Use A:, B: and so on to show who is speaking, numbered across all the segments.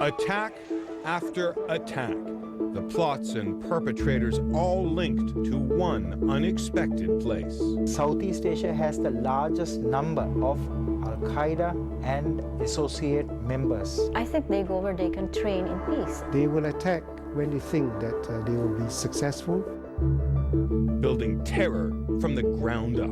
A: Attack after attack. The plots and perpetrators all linked to one unexpected place.
B: Southeast Asia has the largest number of Al-Qaeda and associate members.
C: I think they go where they can train in peace.
D: They will attack when they think that they will be successful.
A: Building terror from the ground up.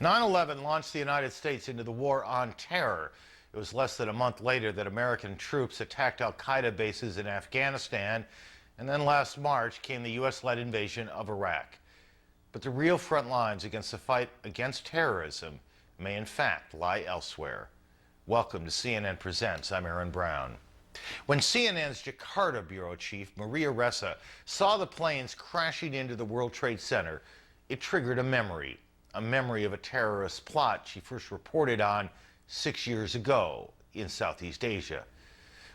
E: 9/11 launched the United States into the war on terror. It was less than a month later that American troops attacked Al-Qaeda bases in Afghanistan, and then last March came the U.S.-led invasion of Iraq. But the real front lines against the fight against terrorism may in fact lie elsewhere. Welcome to CNN Presents. I'm Aaron Brown. When CNN's Jakarta bureau chief, Maria Ressa, saw the planes crashing into the World Trade Center, it triggered a memory of a terrorist plot she first reported on 6 years ago in Southeast Asia.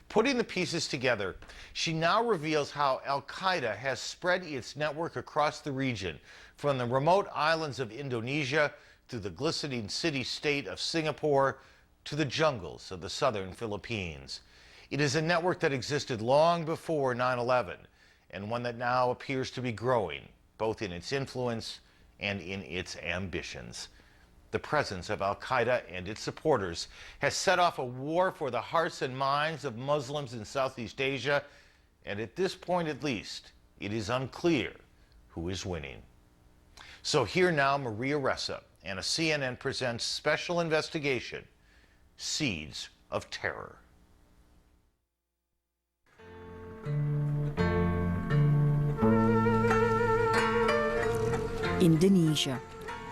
E: Putting the pieces together, she now reveals how Al-Qaeda has spread its network across the region, from the remote islands of Indonesia to the glistening city-state of Singapore to the jungles of the southern Philippines. It is a network that existed long before 9/11 and one that now appears to be growing, both in its influence and in its ambitions. The presence of Al-Qaeda and its supporters has set off a war for the hearts and minds of Muslims in Southeast Asia, and at this point at least, it is unclear who is winning. So here now, Maria Ressa and a CNN Presents special investigation, Seeds of Terror.
F: Indonesia,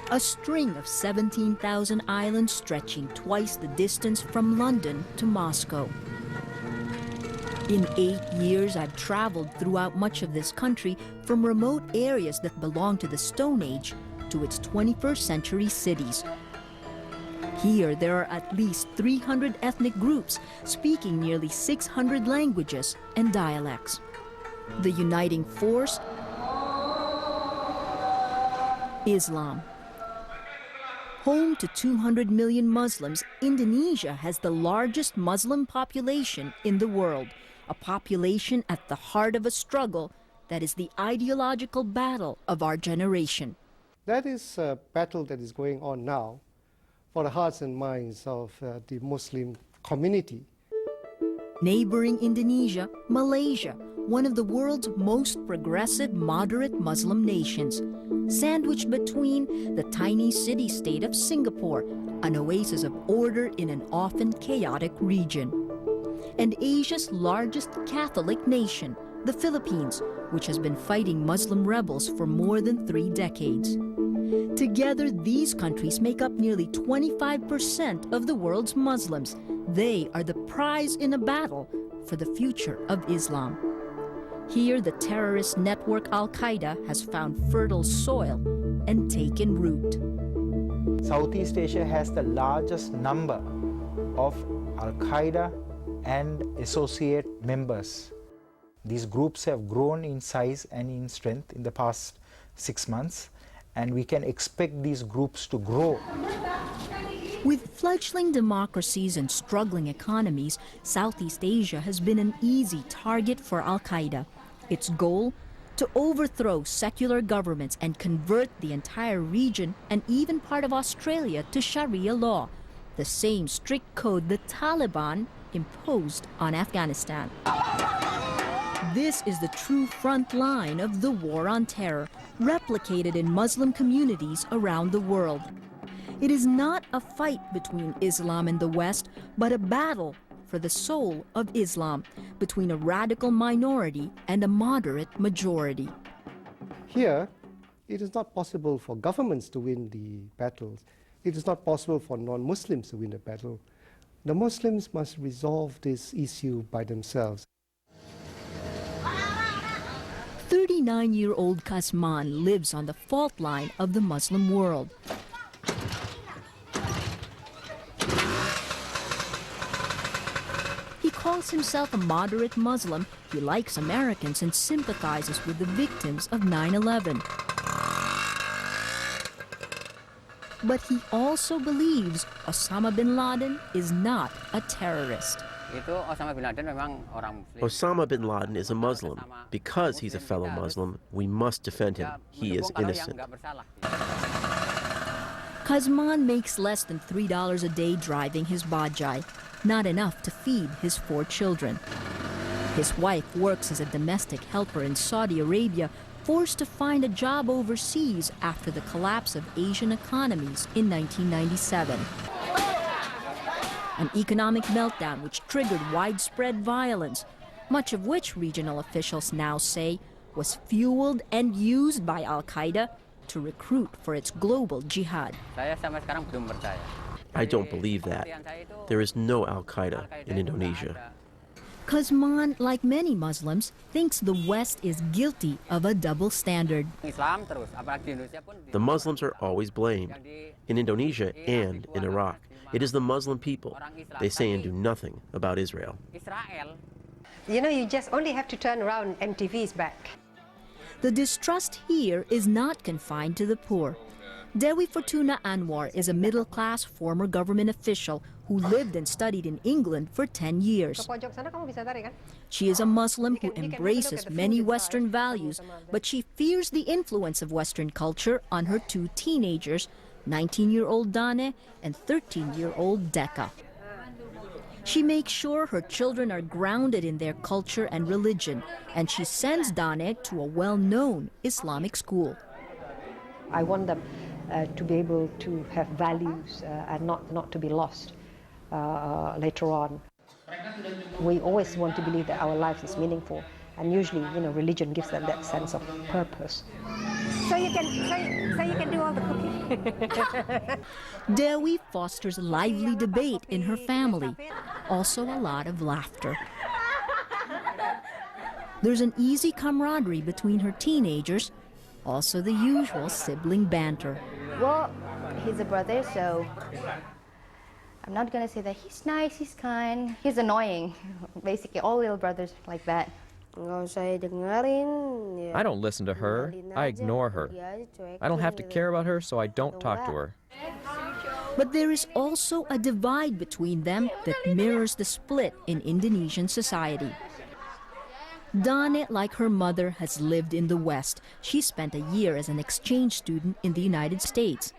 F: a string of 17,000 islands stretching twice the distance from London to Moscow. In 8 years, I've traveled throughout much of this country, from remote areas that belong to the Stone Age to its 21st century cities. Here, there are at least 300 ethnic groups speaking nearly 600 languages and dialects. The uniting force, Islam. Home to 200 million Muslims, Indonesia has the largest Muslim population in the world, a population at the heart of a struggle that is the ideological battle of our generation.
D: That is a battle that is going on now for the hearts and minds of the Muslim community.
F: Neighboring Indonesia, Malaysia, one of the world's most progressive, moderate Muslim nations, sandwiched between the tiny city-state of Singapore, an oasis of order in an often chaotic region, and Asia's largest Catholic nation, the Philippines, which has been fighting Muslim rebels for more than 3 decades. Together, these countries make up nearly 25% of the world's Muslims. They are the prize in a battle for the future of Islam. Here, the terrorist network Al-Qaeda has found fertile soil and taken root.
B: Southeast Asia has the largest number of Al-Qaeda and associate members. These groups have grown in size and in strength in the past 6 months, and we can expect these groups to grow.
F: With fledgling democracies and struggling economies, Southeast Asia has been an easy target for Al-Qaeda. Its goal? To overthrow secular governments and convert the entire region and even part of Australia to Sharia law, the same strict code the Taliban imposed on Afghanistan. This is the true front line of the war on terror, replicated in Muslim communities around the world. It is not a fight between Islam and the West, but a battle for the soul of Islam, between a radical minority and a moderate majority.
D: Here, it is not possible for governments to win the battles. It is not possible for non-Muslims to win the battle. The Muslims must resolve this issue by themselves.
F: 39-year-old Kasman lives on the fault line of the Muslim world. He calls himself a moderate Muslim. He likes Americans and sympathizes with the victims of 9/11. But he also believes Osama bin Laden is not a terrorist.
G: Osama bin Laden is a Muslim. Because he's a fellow Muslim, we must defend him. He is innocent.
F: Kazman makes less than $3 a day driving his bajai, not enough to feed his 4 children. His wife works as a domestic helper in Saudi Arabia, forced to find a job overseas after the collapse of Asian economies in 1997. An economic meltdown which triggered widespread violence, much of which regional officials now say was fueled and used by Al-Qaeda to recruit for its global jihad.
G: I don't believe that. There is no Al-Qaeda in Indonesia.
F: Kazman, like many Muslims, thinks the West is guilty of a double standard.
G: The Muslims are always blamed, in Indonesia and in Iraq. It is the Muslim people. They say and do nothing about Israel.
H: You know, you just only have to turn around and MTV's back.
F: The distrust here is not confined to the poor. Dewi Fortuna Anwar is a middle-class former government official who lived and studied in England for 10 years. She is a Muslim who embraces many Western values, but she fears the influence of Western culture on her 2 teenagers, 19-year-old Dane and 13-year-old Deka. She makes sure her children are grounded in their culture and religion, and she sends Dane to a well-known Islamic school.
H: I want them to be able to have values and not to be lost later on. We always want to believe that our life is meaningful, and usually, you know, religion gives them that sense of purpose. So you can do all the cooking.
F: Dewi fosters lively debate in her family, also a lot of laughter. There's an easy camaraderie between her teenagers, also the usual sibling banter.
I: Well, he's a brother, so I'm not gonna say that he's nice, he's kind, he's annoying. Basically, all little brothers are like that.
J: I don't listen to her. I ignore her. I don't have to care about her, so I don't talk to her.
F: But there is also a divide between them that mirrors the split in Indonesian society. Dane, like her mother, has lived in the West. She spent a year as an exchange student in the United States.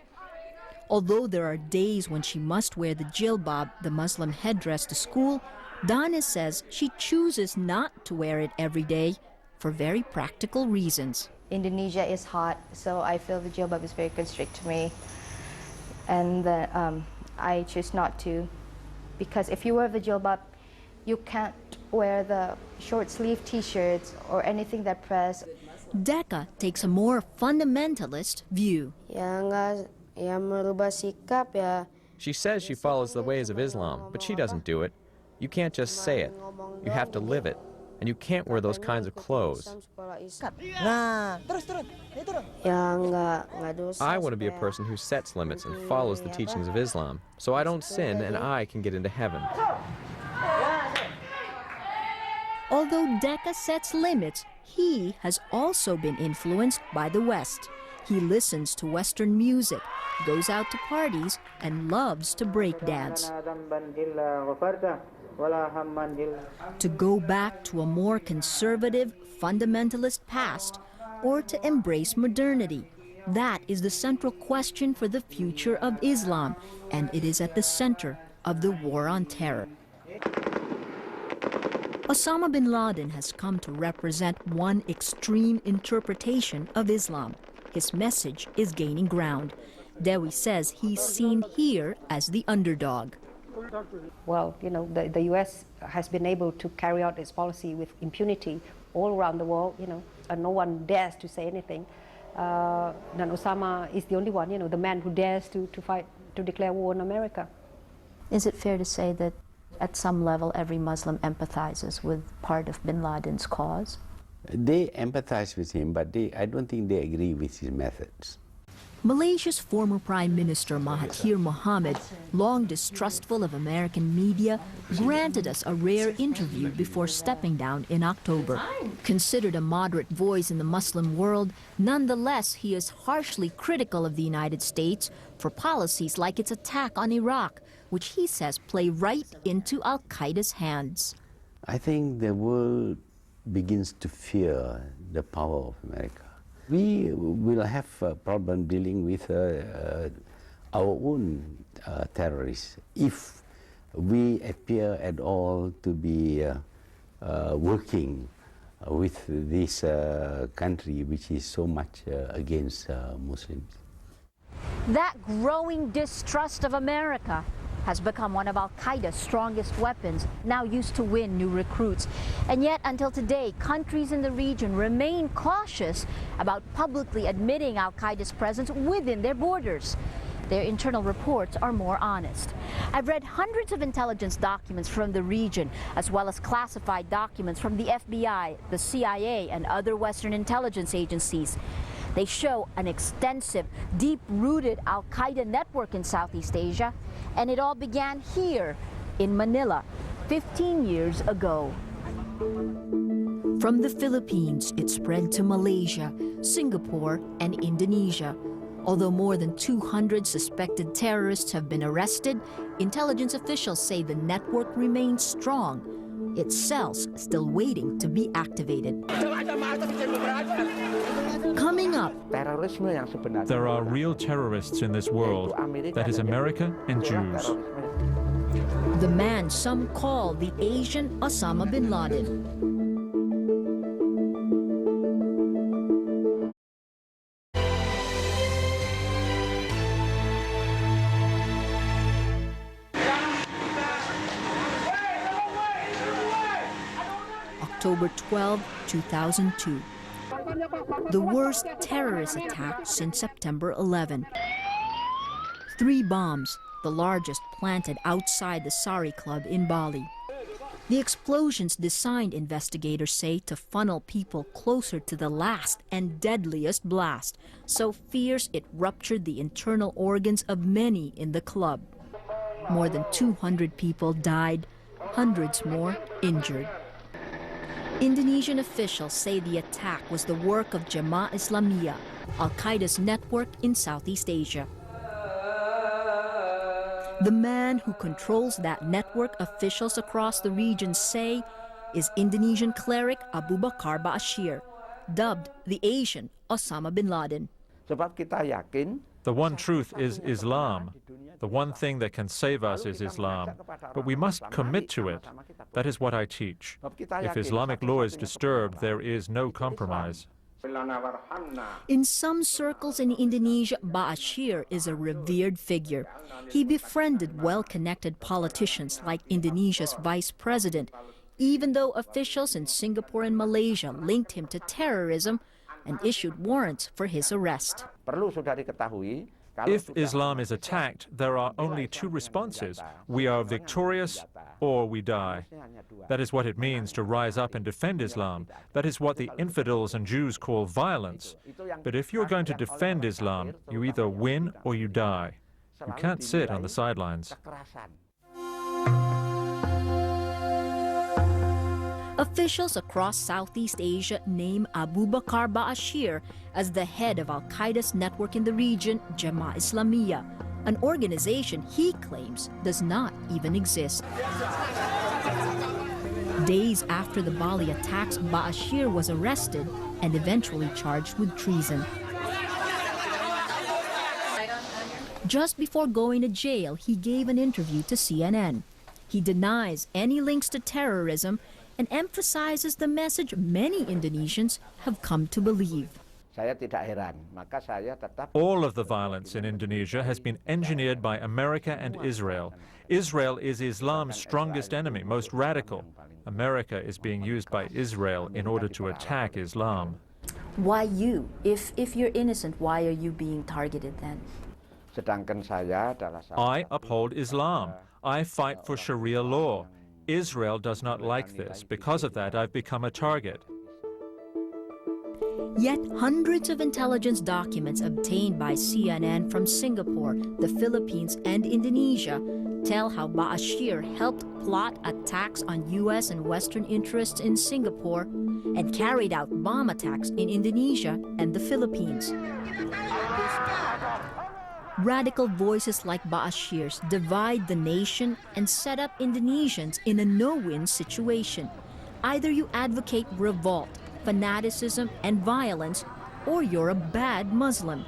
F: Although there are days when she must wear the jilbab, the Muslim headdress, to school, Dane says she chooses not to wear it every day for very practical reasons.
I: Indonesia is hot, so I feel the jilbab is very constrict to me. And I choose not to, because if you wear the jilbab, you can't wear the short sleeve t-shirts or anything that press.
F: Deka takes a more fundamentalist view.
J: She says she follows the ways of Islam, but she doesn't do it. You can't just say it. You have to live it. And you can't wear those kinds of clothes. I want to be a person who sets limits and follows the teachings of Islam, so I don't sin and I can get into heaven.
F: Although Deka sets limits, he has also been influenced by the West. He listens to Western music, goes out to parties, and loves to break dance. To go back to a more conservative, fundamentalist past, or to embrace modernity, that is the central question for the future of Islam, and it is at the center of the war on terror. Osama bin Laden has come to represent one extreme interpretation of Islam. His message is gaining ground. Dewi says he's seen here as the underdog.
H: Well, you know, the U.S. has been able to carry out its policy with impunity all around the world, you know, and no one dares to say anything. Then Osama is the only one, you know, the man who dares to fight, to declare war on America.
C: Is it fair to say that at some level every Muslim empathizes with part of bin Laden's cause?
K: They empathize with him, but I don't think they agree with his methods.
F: Malaysia's former Prime Minister Mahathir Mohamad, long distrustful of American media, granted us a rare interview before stepping down in October. Considered a moderate voice in the Muslim world, nonetheless, he is harshly critical of the United States for policies like its attack on Iraq, which he says play right into Al-Qaeda's hands.
K: I think the world begins to fear the power of America. We will have a problem dealing with our own terrorists if we appear at all to be working with this country which is so much against Muslims.
L: That growing distrust of America has become one of Al-Qaeda's strongest weapons, now used to win new recruits. And yet, until today, countries in the region remain cautious about publicly admitting Al-Qaeda's presence within their borders. Their internal reports are more honest. I've read hundreds of intelligence documents from the region, as well as classified documents from the FBI, the CIA, and other Western intelligence agencies. They show an extensive, deep-rooted Al-Qaeda network in Southeast Asia, and it all began here in Manila 15 years ago.
F: From the Philippines, it spread to Malaysia, Singapore, and Indonesia. Although more than 200 suspected terrorists have been arrested, intelligence officials say the network remains strong, its cells still waiting to be activated. Coming up,
M: there are real terrorists in this world. That is America and Jews.
F: The man some call the Asian Osama bin Laden. October 12, 2002. The worst terrorist attack since September 11. 3 bombs, the largest planted outside the Sari Club in Bali. The explosions designed, investigators say, to funnel people closer to the last and deadliest blast, so fierce it ruptured the internal organs of many in the club. More than 200 people died, hundreds more injured. Indonesian officials say the attack was the work of Jemaah Islamiyah, Al-Qaeda's network in Southeast Asia. The man who controls that network, officials across the region say, is Indonesian cleric Abu Bakar Ba'asyir, dubbed the Asian Osama bin Laden.
M: The one truth is Islam. The one thing that can save us is Islam. But we must commit to it. That is what I teach. If Islamic law is disturbed, there is no compromise.
F: In some circles in Indonesia, Ba'asyir is a revered figure. He befriended well-connected politicians like Indonesia's vice president, even though officials in Singapore and Malaysia linked him to terrorism and issued warrants for his arrest.
M: If Islam is attacked, there are only 2 responses. We are victorious or we die. That is what it means to rise up and defend Islam. That is what the infidels and Jews call violence. But if you're going to defend Islam, you either win or you die. You can't sit on the sidelines.
F: Officials across Southeast Asia name Abu Bakar Ba'asyir as the head of Al-Qaeda's network in the region, Jemaah Islamiyah, an organization he claims does not even exist. Days after the Bali attacks, Ba'asyir was arrested and eventually charged with treason. Just before going to jail, he gave an interview to CNN. He denies any links to terrorism and emphasizes the message many Indonesians have come to believe.
M: All of the violence in Indonesia has been engineered by America and Israel. Israel is Islam's strongest enemy, most radical. America is being used by Israel in order to attack Islam.
C: Why you? If you're innocent, why are you being targeted then?
M: I uphold Islam. I fight for Sharia law. Israel does not like this. Because of that, I've become a target.
F: Yet hundreds of intelligence documents obtained by CNN from Singapore, the Philippines, and Indonesia tell how Bashir helped plot attacks on U.S. and Western interests in Singapore and carried out bomb attacks in Indonesia and the Philippines. Radical voices like Bashir's divide the nation and set up Indonesians in a no-win situation. Either you advocate revolt, fanaticism, and violence, or you're a bad Muslim.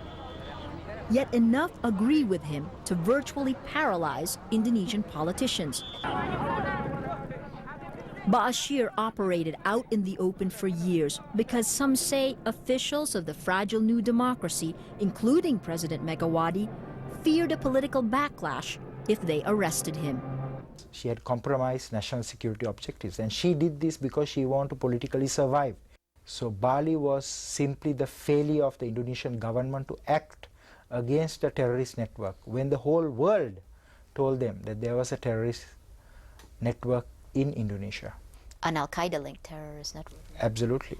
F: Yet enough agree with him to virtually paralyze Indonesian politicians. Bashir operated out in the open for years because some say officials of the fragile new democracy, including President Megawati, feared a political backlash if they arrested him.
B: She had compromised national security objectives, and she did this because she wanted to politically survive. So Bali was simply the failure of the Indonesian government to act against a terrorist network when the whole world told them that there was a terrorist network in Indonesia.
C: An Al-Qaeda-linked terrorist network.
B: Absolutely.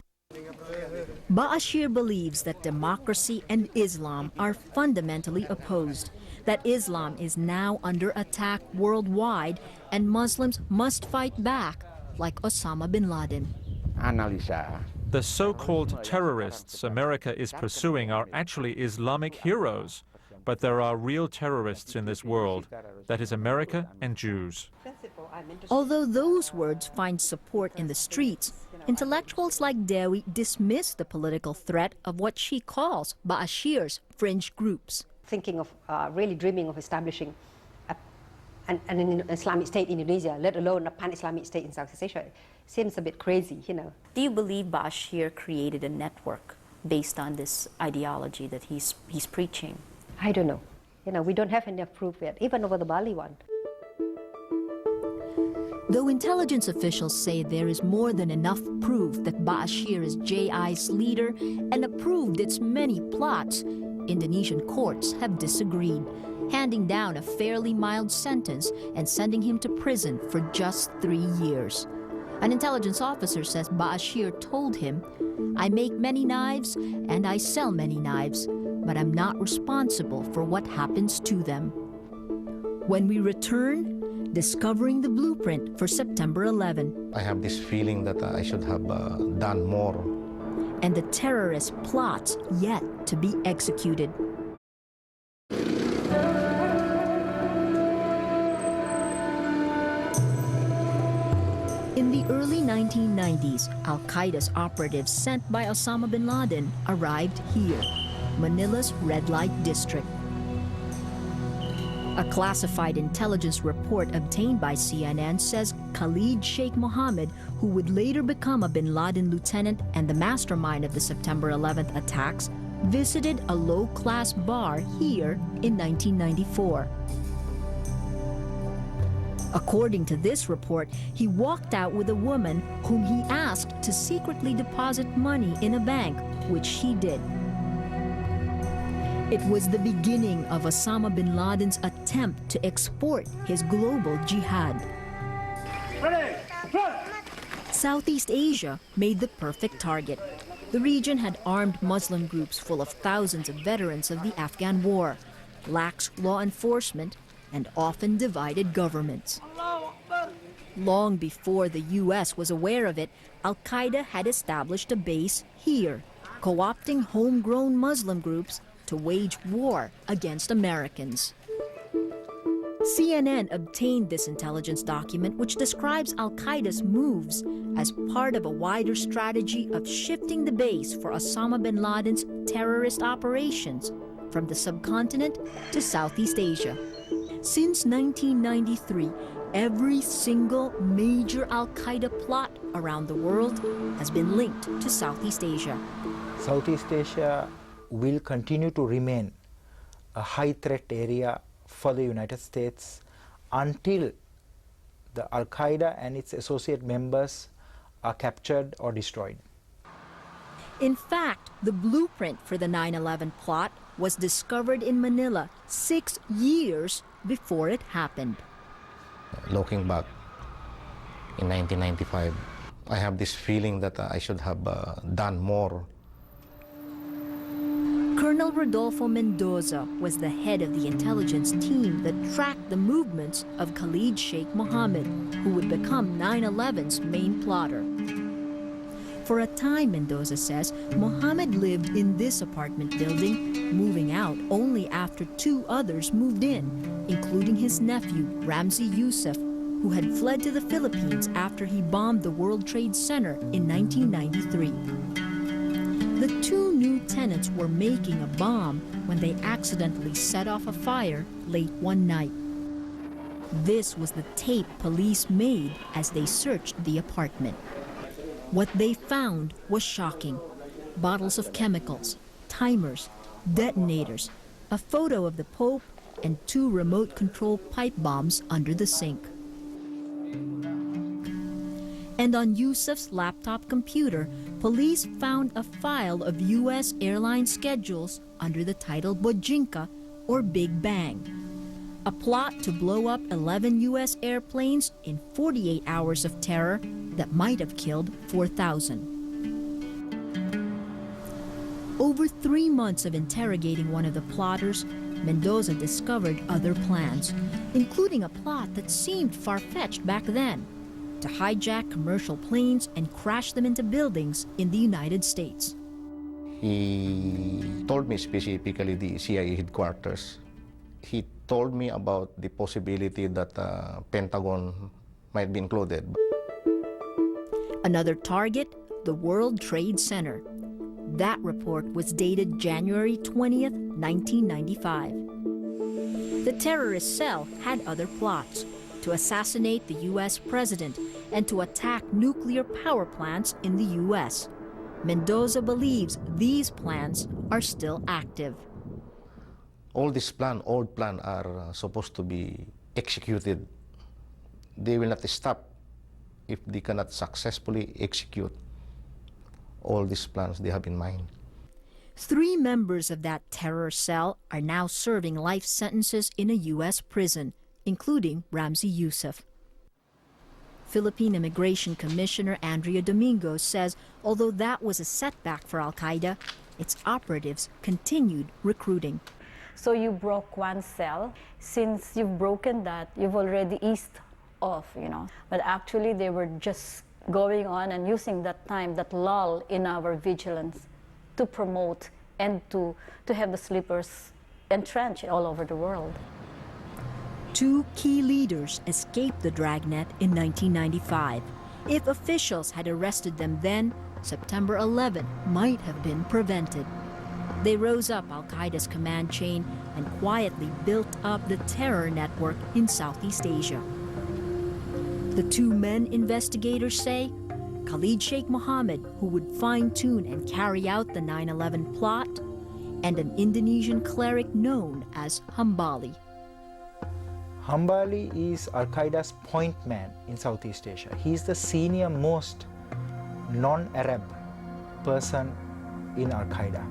F: Bashir believes that democracy and Islam are fundamentally opposed, that Islam is now under attack worldwide and Muslims must fight back, like Osama bin Laden.
M: The so-called terrorists America is pursuing are actually Islamic heroes, but there are real terrorists in this world. That is America and Jews.
F: Although those words find support in the streets, intellectuals like Dewi dismiss the political threat of what she calls Bashir's fringe groups.
H: Thinking of, really dreaming of establishing an Islamic state in Indonesia, let alone a pan-Islamic state in Southeast Asia, seems a bit crazy, you know.
C: Do you believe Bashir created a network based on this ideology that he's preaching?
H: I don't know. You know, we don't have enough proof yet, even over the Bali one.
F: Though intelligence officials say there is more than enough proof that Bashir is JI's leader and approved its many plots, Indonesian courts have disagreed, handing down a fairly mild sentence and sending him to prison for just 3 years. An intelligence officer says Bashir told him, "I make many knives and I sell many knives, but I'm not responsible for what happens to them." When we return, discovering the blueprint for September 11.
N: I have this feeling that I should have done more.
F: And the terrorist plots yet to be executed. In the early 1990s, Al-Qaeda's operatives sent by Osama bin Laden arrived here, Manila's red light district. A classified intelligence report obtained by CNN says Khalid Sheikh Mohammed, who would later become a bin Laden lieutenant and the mastermind of the September 11th attacks, visited a low-class bar here in 1994. According to this report, he walked out with a woman whom he asked to secretly deposit money in a bank, which she did. It was the beginning of Osama bin Laden's attempt to export his global jihad. Southeast Asia made the perfect target. The region had armed Muslim groups full of thousands of veterans of the Afghan war, lax law enforcement, and often divided governments. Long before the U.S. was aware of it, Al-Qaeda had established a base here, co-opting homegrown Muslim groups to wage war against Americans. CNN obtained this intelligence document, which describes Al-Qaeda's moves as part of a wider strategy of shifting the base for Osama bin Laden's terrorist operations from the subcontinent to Southeast Asia. Since 1993, every single major Al-Qaeda plot around the world has been linked to Southeast Asia.
B: Southeast Asia will continue to remain a high-threat area for the United States until the Al-Qaeda and its associate members are captured or destroyed.
F: In fact, the blueprint for the 9/11 plot was discovered in Manila 6 years before it happened.
N: Looking back, in 1995, I have this feeling that I should have done more
F: Colonel Rodolfo Mendoza was the head of the intelligence team that tracked the movements of Khalid Sheikh Mohammed, who would become 9/11's main plotter. For a time, Mendoza says, Mohammed lived in this apartment building, moving out only after 2 others moved in, including his nephew, Ramzi Youssef, who had fled to the Philippines after he bombed the World Trade Center in 1993. The 2 new tenants were making a bomb when they accidentally set off a fire late one night. This was the tape police made as they searched the apartment. What they found was shocking. Bottles of chemicals, timers, detonators, a photo of the Pope, and 2 remote-control pipe bombs under the sink. And on Yusuf's laptop computer, police found a file of U.S. airline schedules under the title Bojinka, or Big Bang, a plot to blow up 11 U.S. airplanes in 48 hours of terror that might have killed 4,000. Over 3 months of interrogating one of the plotters, Mendoza discovered other plans, including a plot that seemed far-fetched back then, to hijack commercial planes and crash them into buildings in the United States.
N: He told me specifically the CIA headquarters. He told me about the possibility that Pentagon might be included.
F: Another target, the World Trade Center. That report was dated January 20th, 1995. The terrorist cell had other plots: to assassinate the U.S. president and to attack nuclear power plants in the U.S. Mendoza believes these plans are still active.
N: All these old plans are supposed to be executed. They will not stop if they cannot successfully execute all these plans they have in mind.
F: 3 members of that terror cell are now serving life sentences in a U.S. prison, including Ramzi Youssef. Philippine Immigration Commissioner Andrea Domingo says although that was a setback for Al-Qaeda, its operatives continued recruiting.
O: So you broke one cell. Since you've broken that, you've already eased off, But actually they were just going on and using that time, that lull in our vigilance, to promote and to have the sleepers entrenched all over the world.
F: 2 key leaders escaped the dragnet in 1995. If officials had arrested them then, September 11 might have been prevented. They rose up Al-Qaeda's command chain and quietly built up the terror network in Southeast Asia. The 2 men investigators say, Khalid Sheikh Mohammed, who would fine-tune and carry out the 9/11 plot, and an Indonesian cleric known as Hambali.
B: Hambali is Al-Qaeda's point man in Southeast Asia. He is the senior most non-Arab person in Al-Qaeda.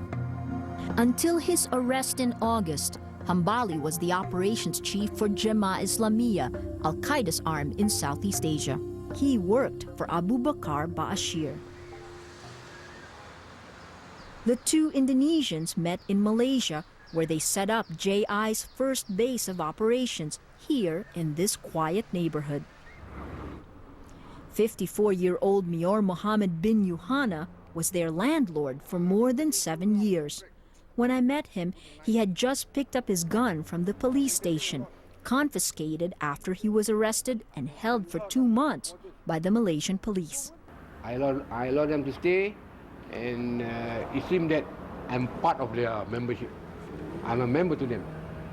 F: Until his arrest in August, Hambali was the operations chief for Jemaah Islamiyah, Al-Qaeda's arm in Southeast Asia. He worked for Abu Bakr Ba'ashir. The 2 Indonesians met in Malaysia, where they set up JI's first base of operations here in this quiet neighborhood. 54-year-old Mayor Mohammed bin Yuhana was their landlord for more than 7 years. When I met him, he had just picked up his gun from the police station, confiscated after he was arrested and held for 2 months by the Malaysian police.
P: I allowed them to stay, and it seemed that I'm part of their membership. I'm a member to them,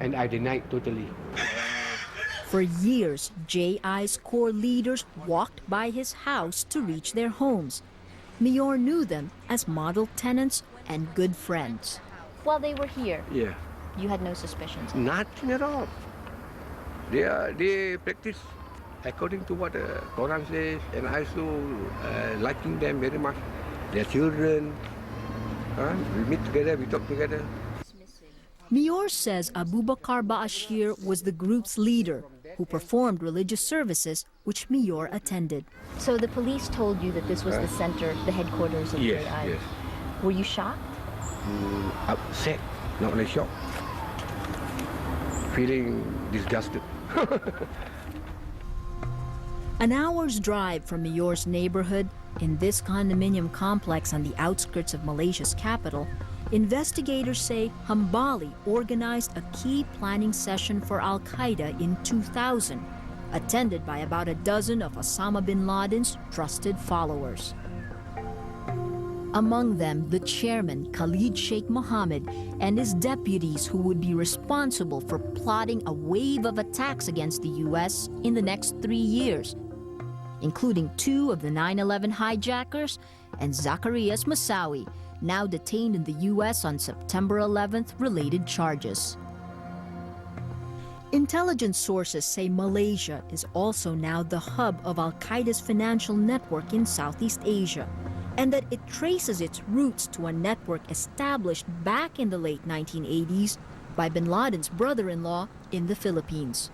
P: and I denied totally.
F: For years, JI's core leaders walked by his house to reach their homes. Mayor knew them as model tenants and good friends.
L: While they were here,
P: Yeah.
L: you had no suspicions?
P: Nothing at all. They practice according to what the Quran says, and I also liking them very much. Their children, we meet together, we talk together.
F: Mayor says Abu Bakr Ba'ashir was the group's leader, who performed religious services, which Mayor attended.
L: So the police told you that this was the center, the headquarters of
P: Yes,
L: JI.
P: yes.
L: Were you shocked?
P: upset, not only shocked, feeling disgusted.
F: An hour's drive from Mayor's neighborhood, in this condominium complex on the outskirts of Malaysia's capital, investigators say Hambali organized a key planning session for Al-Qaeda in 2000, attended by about a dozen of Osama bin Laden's trusted followers. Among them, the chairman, Khalid Sheikh Mohammed, and his deputies who would be responsible for plotting a wave of attacks against the U.S. in the next 3 years, including 2 of the 9/11 hijackers and Zacarias Moussaoui, now detained in the U.S. on September 11th related charges. Intelligence sources say Malaysia is also now the hub of Al-Qaeda's financial network in Southeast Asia, and that it traces its roots to a network established back in the late 1980s by bin Laden's brother-in-law in the Philippines.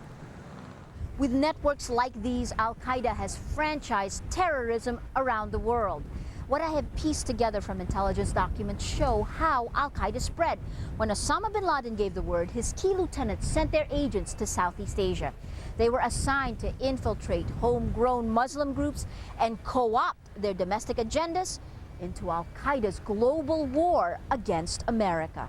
L: With networks like these, Al-Qaeda has franchised terrorism around the world. What I have pieced together from intelligence documents show how Al-Qaeda spread. When Osama bin Laden gave the word, his key lieutenants sent their agents to Southeast Asia. They were assigned to infiltrate homegrown Muslim groups and co-opt their domestic agendas into Al-Qaeda's global war against America.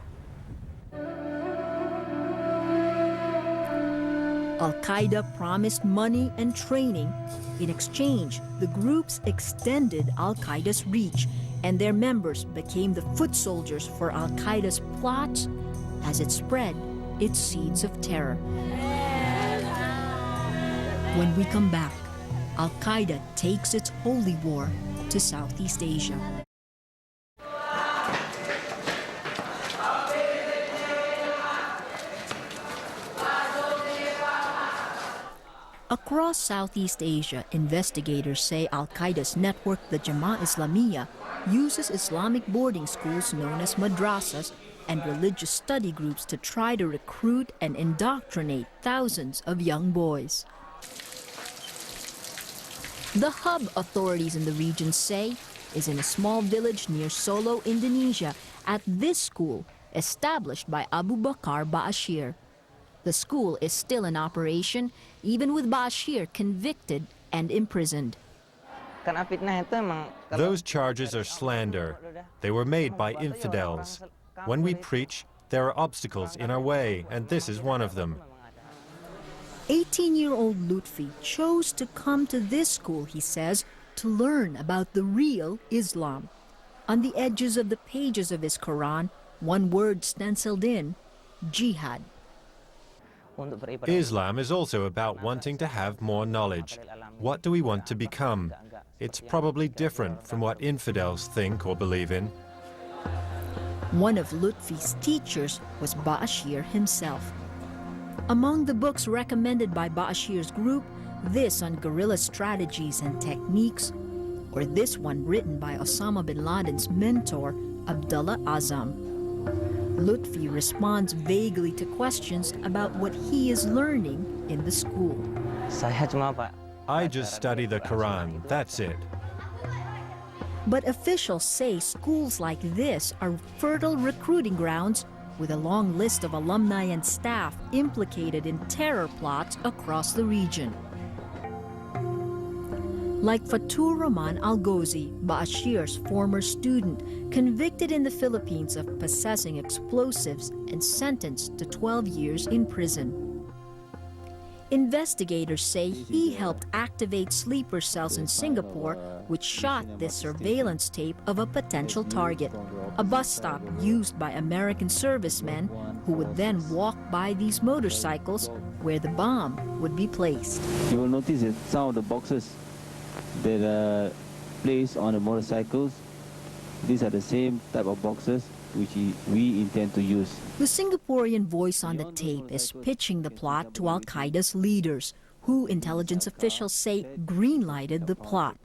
F: Al-Qaeda promised money and training. In exchange, the groups extended Al-Qaeda's reach, and their members became the foot soldiers for Al-Qaeda's plots as it spread its seeds of terror. When we come back, Al-Qaeda takes its holy war to Southeast Asia. Across Southeast Asia, investigators say Al-Qaeda's network, the Jamaah Islamiyah, uses Islamic boarding schools known as madrasas and religious study groups to try to recruit and indoctrinate thousands of young boys. The hub, authorities in the region say, is in a small village near Solo, Indonesia, at this school, established by Abu Bakar Ba'ashir. The school is still in operation, even with Ba'ashir convicted and imprisoned.
M: Those charges are slander. They were made by infidels. When we preach, there are obstacles in our way, and this is one of them.
F: 18-year-old Lutfi chose to come to this school, he says, to learn about the real Islam. On the edges of the pages of his Quran, one word stenciled in, jihad.
M: Islam is also about wanting to have more knowledge. What do we want to become? It's probably different from what infidels think or believe in.
F: One of Lutfi's teachers was Ba'ashir himself. Among the books recommended by Ba'ashir's group, this on guerrilla strategies and techniques, or this one written by Osama bin Laden's mentor, Abdullah Azam. Lutfi responds vaguely to questions about what he is learning in the school.
M: I just study the Quran, that's it.
F: But officials say schools like this are fertile recruiting grounds with a long list of alumni and staff implicated in terror plots across the region. Like Fatur Rahman Al-Ghozi, Ba'ashir's former student, convicted in the Philippines of possessing explosives and sentenced to 12 years in prison. Investigators say he helped activate sleeper cells in Singapore, which shot this surveillance tape of a potential target, a bus stop used by American servicemen who would then walk by these motorcycles where the bomb would be placed.
Q: You will notice that some of the boxes that are placed on the motorcycles, these are the same type of boxes which we intend to use.
F: The Singaporean voice on the tape is pitching the plot to Al-Qaeda's leaders, who intelligence officials say green-lighted the plot.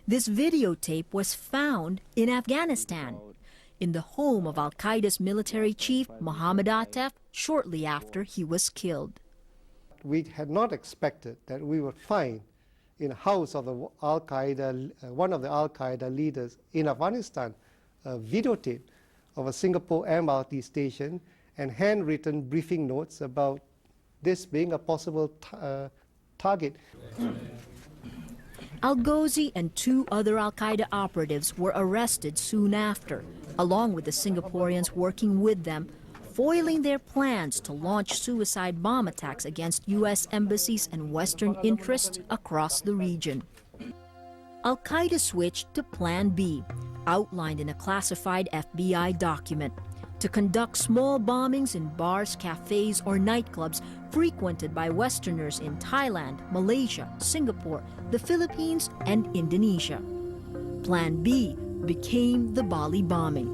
F: This videotape was found in Afghanistan, in the home of Al-Qaeda's military chief, Mohammed Atef, shortly after he was killed.
D: We had not expected that we would find in the house of the one of the Al-Qaeda leaders in Afghanistan, a videotape of a Singapore MRT station and handwritten briefing notes about this being a possible target.
F: Al-Ghazi and 2 other Al-Qaeda operatives were arrested soon after, along with the Singaporeans working with them, foiling their plans to launch suicide bomb attacks against U.S. embassies and Western interests across the region. Al-Qaeda switched to Plan B, outlined in a classified FBI document, to conduct small bombings in bars, cafes, or nightclubs frequented by Westerners in Thailand, Malaysia, Singapore, the Philippines, and Indonesia. Plan B became the Bali bombing.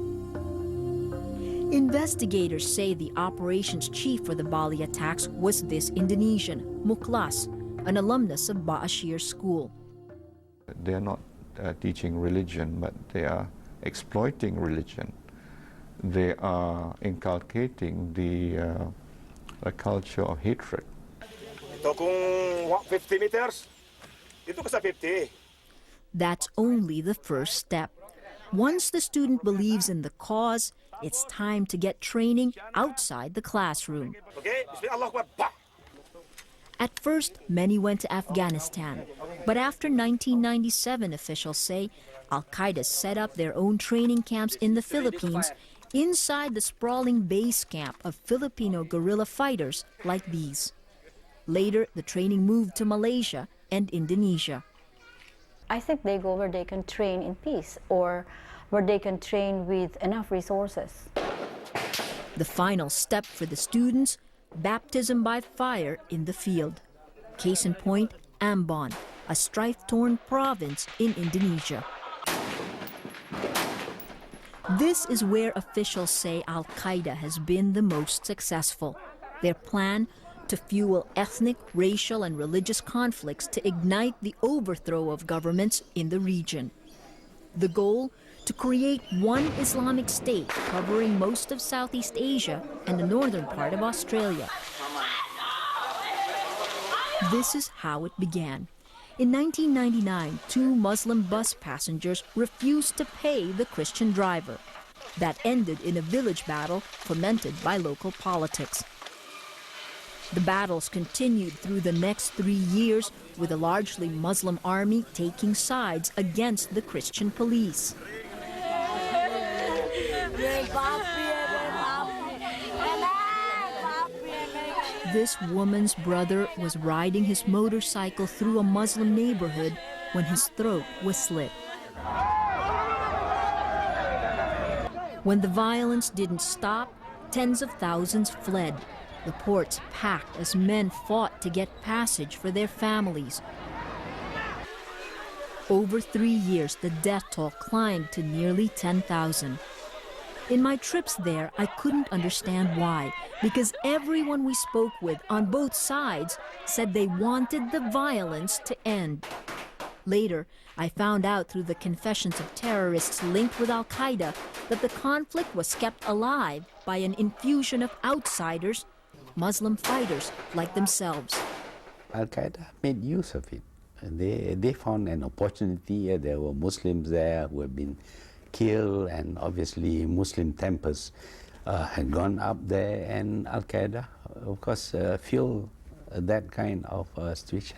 F: Investigators say the operations chief for the Bali attacks was this Indonesian, Muklas, an alumnus of Ba'ashir School.
R: They are not teaching religion, but they are exploiting religion. They are inculcating a culture of hatred.
S: Ito kung 50 meters, dito ka sa 50.
F: That's only the first step. Once the student believes in the cause, it's time to get training outside the classroom.
S: Okay, Bismillah, Allahu Akbar.
F: At first, many went to Afghanistan. But after 1997, officials say, Al-Qaeda set up their own training camps in the Philippines inside the sprawling base camp of Filipino guerrilla fighters like these. Later, the training moved to Malaysia and Indonesia.
O: I think they go where they can train in peace or where they can train with enough resources.
F: The final step for the students, baptism by fire in the field. Case in point, Ambon, a strife-torn province in Indonesia. This is where officials say Al-Qaeda has been the most successful. Their plan to fuel ethnic, racial, and religious conflicts to ignite the overthrow of governments in the region. The goal? To create one Islamic state covering most of Southeast Asia and the northern part of Australia. This is how it began. In 1999, 2 Muslim bus passengers refused to pay the Christian driver. That ended in a village battle fomented by local politics. The battles continued through the next 3 years, with a largely Muslim army taking sides against the Christian police. This woman's brother was riding his motorcycle through a Muslim neighborhood when his throat was slit. When the violence didn't stop, tens of thousands fled. The ports packed as men fought to get passage for their families. Over 3 years, the death toll climbed to nearly 10,000. In my trips there, I couldn't understand why, because everyone we spoke with on both sides said they wanted the violence to end. Later, I found out through the confessions of terrorists linked with Al-Qaeda that the conflict was kept alive by an infusion of outsiders, Muslim fighters like themselves.
K: Al-Qaeda made use of it. They found an opportunity. There were Muslims there who had been killed, and obviously Muslim tempers had gone up there, and Al-Qaeda, of course, fueled that kind of situation.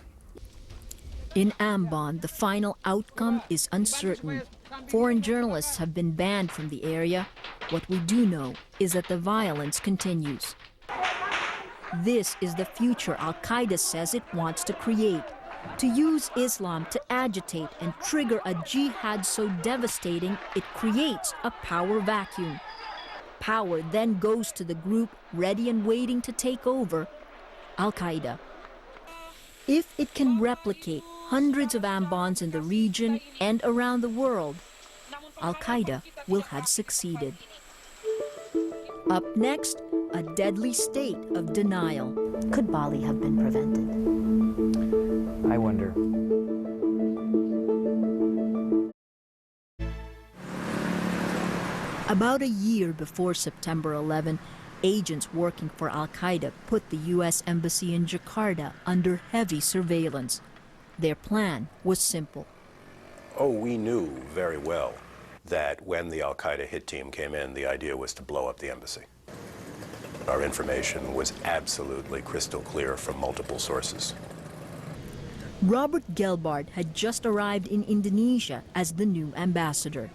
F: In Ambon, the final outcome is uncertain. Foreign journalists have been banned from the area. What we do know is that the violence continues. This is the future Al-Qaeda says it wants to create. To use Islam to agitate and trigger a jihad so devastating it creates a power vacuum. Power then goes to the group ready and waiting to take over, Al-Qaeda. If it can replicate hundreds of Ambons in the region and around the world, Al-Qaeda will have succeeded. Up next, a deadly state of denial.
C: Could Bali have been prevented?
B: I wonder.
F: About a year before September 11, agents working for Al-Qaeda put the U.S. Embassy in Jakarta under heavy surveillance. Their plan was simple.
T: Oh, we knew very well. that when the Al-Qaeda hit team came in, the idea was to blow up the embassy. Our information was absolutely crystal clear from multiple sources.
F: Robert Gelbart had just arrived in Indonesia as the new ambassador.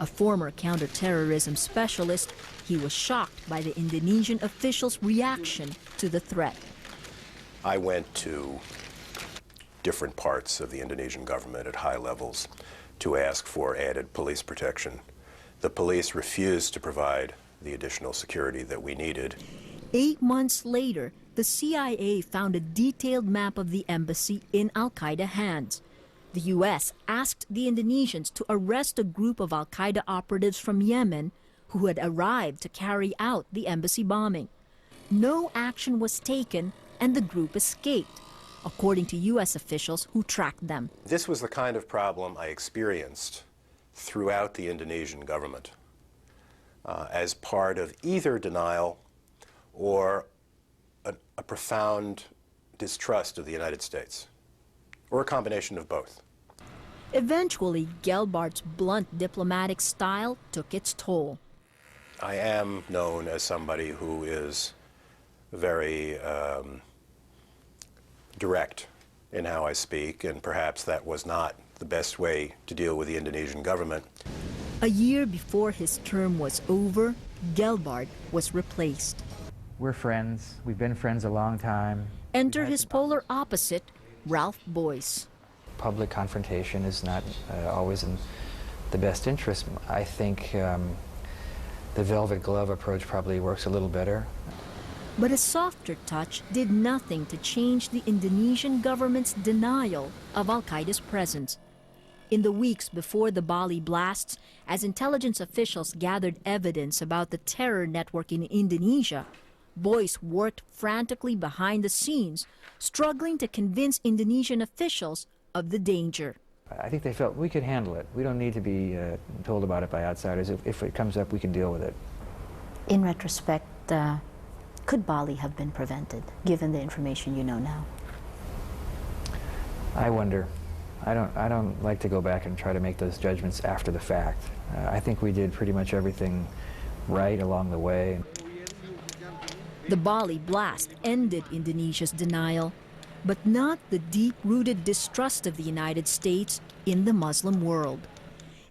F: A former counterterrorism specialist, he was shocked by the Indonesian officials' reaction to the threat.
T: I went to different parts of the Indonesian government at high levels to ask for added police protection. The police refused to provide the additional security that we needed.
F: 8 months later, the CIA found a detailed map of the embassy in Al-Qaeda hands. The U.S. asked the Indonesians to arrest a group of Al-Qaeda operatives from Yemen who had arrived to carry out the embassy bombing. No action was taken, and the group escaped, according to U.S. officials who tracked them.
T: This was the kind of problem I experienced throughout the Indonesian government as part of either denial or a profound distrust of the United States, or a combination of both.
F: Eventually, Gelbart's blunt diplomatic style took its toll.
T: I am known as somebody who is very direct in how I speak, and perhaps that was not the best way to deal with the Indonesian government.
F: A year before his term was over, Gelbart was replaced.
B: We're friends. We've been friends a long time.
F: Enter his polar opposite, Ralph Boyce.
B: Public confrontation is not always in the best interest. I think the velvet glove approach probably works a little better.
F: But a softer touch did nothing to change the Indonesian government's denial of Al-Qaeda's presence. In the weeks before the Bali blasts, as intelligence officials gathered evidence about the terror network in Indonesia, Boyce worked frantically behind the scenes, struggling to convince Indonesian officials of the danger.
B: I think they felt we could handle it. We don't need to be told about it by outsiders. If it comes up, we can deal with it.
C: In retrospect, could Bali have been prevented, given the information you know now?
B: I wonder. I don't like to go back and try to make those judgments after the fact. I think we did pretty much everything right along the way.
F: The Bali blast ended Indonesia's denial, but not the deep-rooted distrust of the United States in the Muslim world.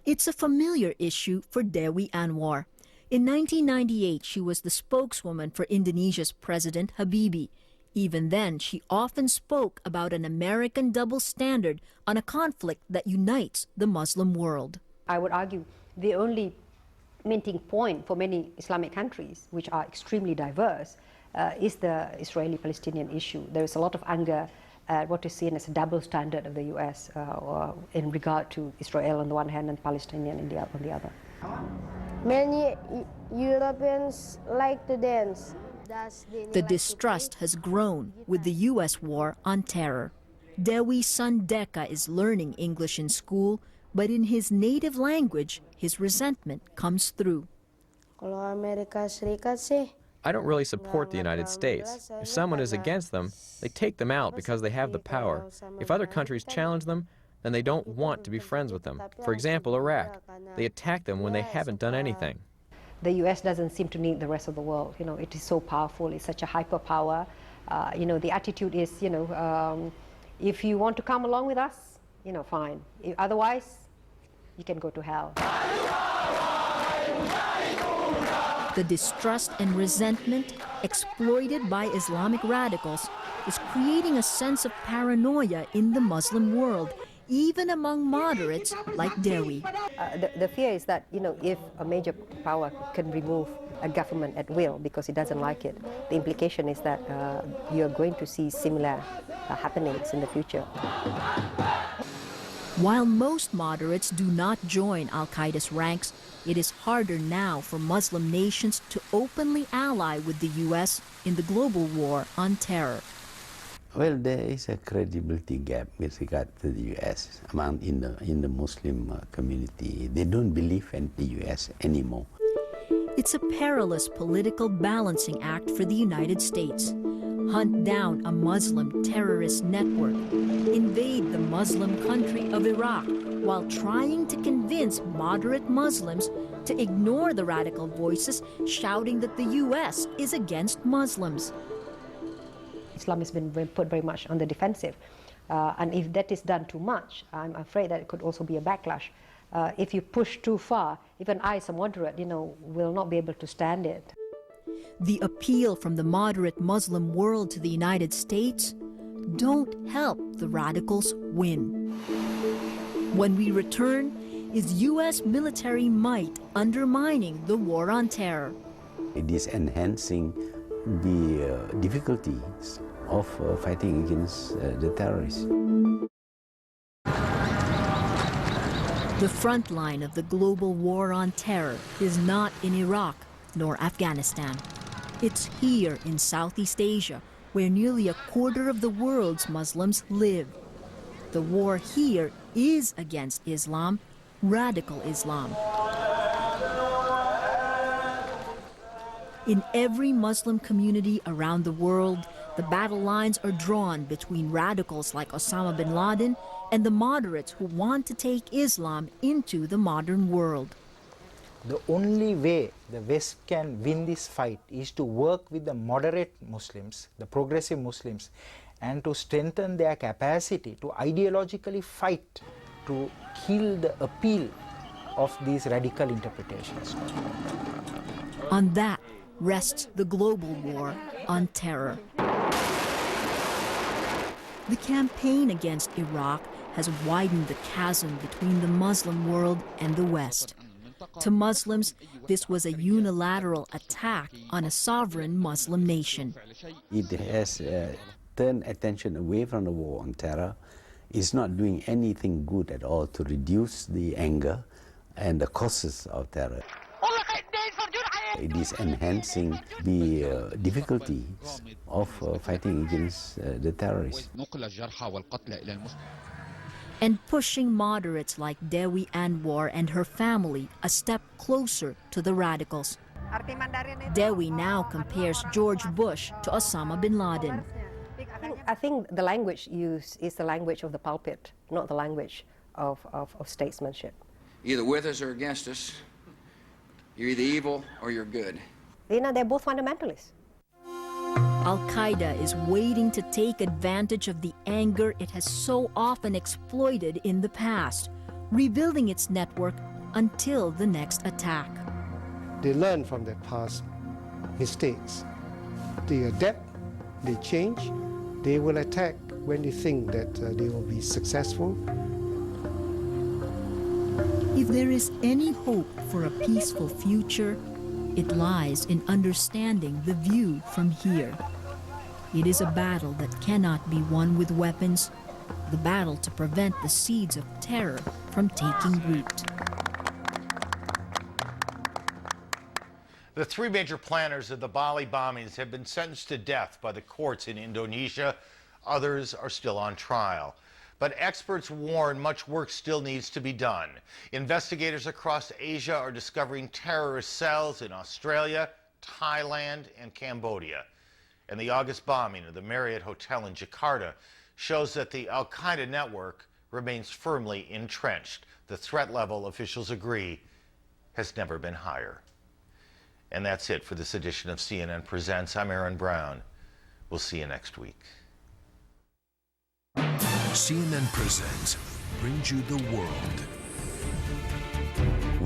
F: It's a familiar issue for Dewi Anwar. In 1998, she was the spokeswoman for Indonesia's President Habibie. Even then, she often spoke about an American double standard on a conflict that unites the Muslim world.
H: I would argue the only meeting point for many Islamic countries, which are extremely diverse, is the Israeli-Palestinian issue. There is a lot of anger at what is seen as a double standard of the U.S. In regard to Israel on the one hand and Palestinian on the other.
U: Many Europeans like to dance.
F: The distrust has grown with the U.S. war on terror. Dewi's son Deka is learning English in school, but in his native language, his resentment comes through.
J: I don't really support the United States. If someone is against them, they take them out because they have the power. If other countries challenge them, then they don't want to be friends with them. For example, Iraq. They attack them when they haven't done anything.
H: The U.S. doesn't seem to need the rest of the world. You know, it is so powerful. It's such a hyperpower. You know, the attitude is, you know, if you want to come along with us, you know, fine. Otherwise, you can go to hell.
F: The distrust and resentment, exploited by Islamic radicals, is creating a sense of paranoia in the Muslim world, even among moderates like Dewi.
H: The fear is that, you know, if a major power can remove a government at will because it doesn't like it, the implication is that you're going to see similar happenings in the future.
F: While most moderates do not join Al-Qaeda's ranks, it is harder now for Muslim nations to openly ally with the U.S. in the global war on terror.
K: Well, there is a credibility gap with regard to the U.S. in the Muslim community. They don't believe in the U.S. anymore.
F: It's a perilous political balancing act for the United States. hunt down a Muslim terrorist network, invade the Muslim country of Iraq, while trying to convince moderate Muslims to ignore the radical voices shouting that the U.S. is against Muslims.
H: Islam has been put very much on the defensive. And if that is done too much, I'm afraid that it could also be a backlash. If you push too far, even I, as a moderate, will not be able to stand it.
F: The appeal from the moderate Muslim world to the United States: don't help the radicals win. When we return, is U.S. military might undermining the war on terror?
K: It is enhancing the difficulties of fighting against the terrorists.
F: The front line of the global war on terror is not in Iraq nor Afghanistan. It's here in Southeast Asia, where nearly a quarter of the world's Muslims live. The war here is against Islam, radical Islam. In every Muslim community around the world, the battle lines are drawn between radicals like Osama bin Laden and the moderates who want to take Islam into the modern world.
B: The only way the West can win this fight is to work with the moderate Muslims, the progressive Muslims, and to strengthen their capacity to ideologically fight to kill the appeal of these radical interpretations.
F: On that rests the global war on terror. The campaign against Iraq has widened the chasm between the Muslim world and the West. To Muslims, this was a unilateral attack on a sovereign Muslim nation.
K: It has turned attention away from the war on terror. It's not doing anything good at all to reduce the anger and the causes of terror. It is enhancing the difficulties of fighting against the terrorists.
F: And pushing moderates like Dewi Anwar and her family a step closer to the radicals. Dewi now compares George Bush to Osama bin Laden.
H: I think the language used is the language of the pulpit, not the language of statesmanship.
A: Either with us or against us. You're either evil or you're good.
H: They're both fundamentalists.
F: Al-Qaeda is waiting to take advantage of the anger it has so often exploited in the past, rebuilding its network until the next attack.
D: They learn from their past mistakes. They adapt, they change, they will attack when they think that they will be successful.
F: If there is any hope for a peaceful future, it lies in understanding the view from here. It is a battle that cannot be won with weapons, the battle to prevent the seeds of terror from taking root.
E: The three major planners of the Bali bombings have been sentenced to death by the courts in Indonesia. Others are still on trial. But experts warn much work still needs to be done. Investigators across Asia are discovering terrorist cells in Australia, Thailand, and Cambodia. And the August bombing of the Marriott Hotel in Jakarta shows that the Al-Qaeda network remains firmly entrenched. The threat level, officials agree, has never been higher. And that's it for this edition of CNN Presents. I'm Aaron Brown. We'll see you next week.
V: CNN Presents brings you the world.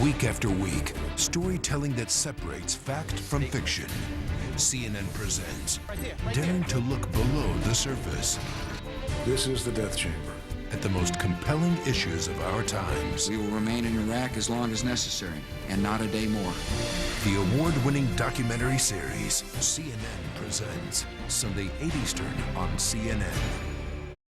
V: Week after week, storytelling that separates fact from fiction. CNN Presents, daring to look below the surface.
W: This is the death chamber.
V: At the most compelling issues of our times.
A: We will remain in Iraq as long as necessary, and not a day more.
V: The award-winning documentary series, CNN Presents, Sunday 8 Eastern on CNN.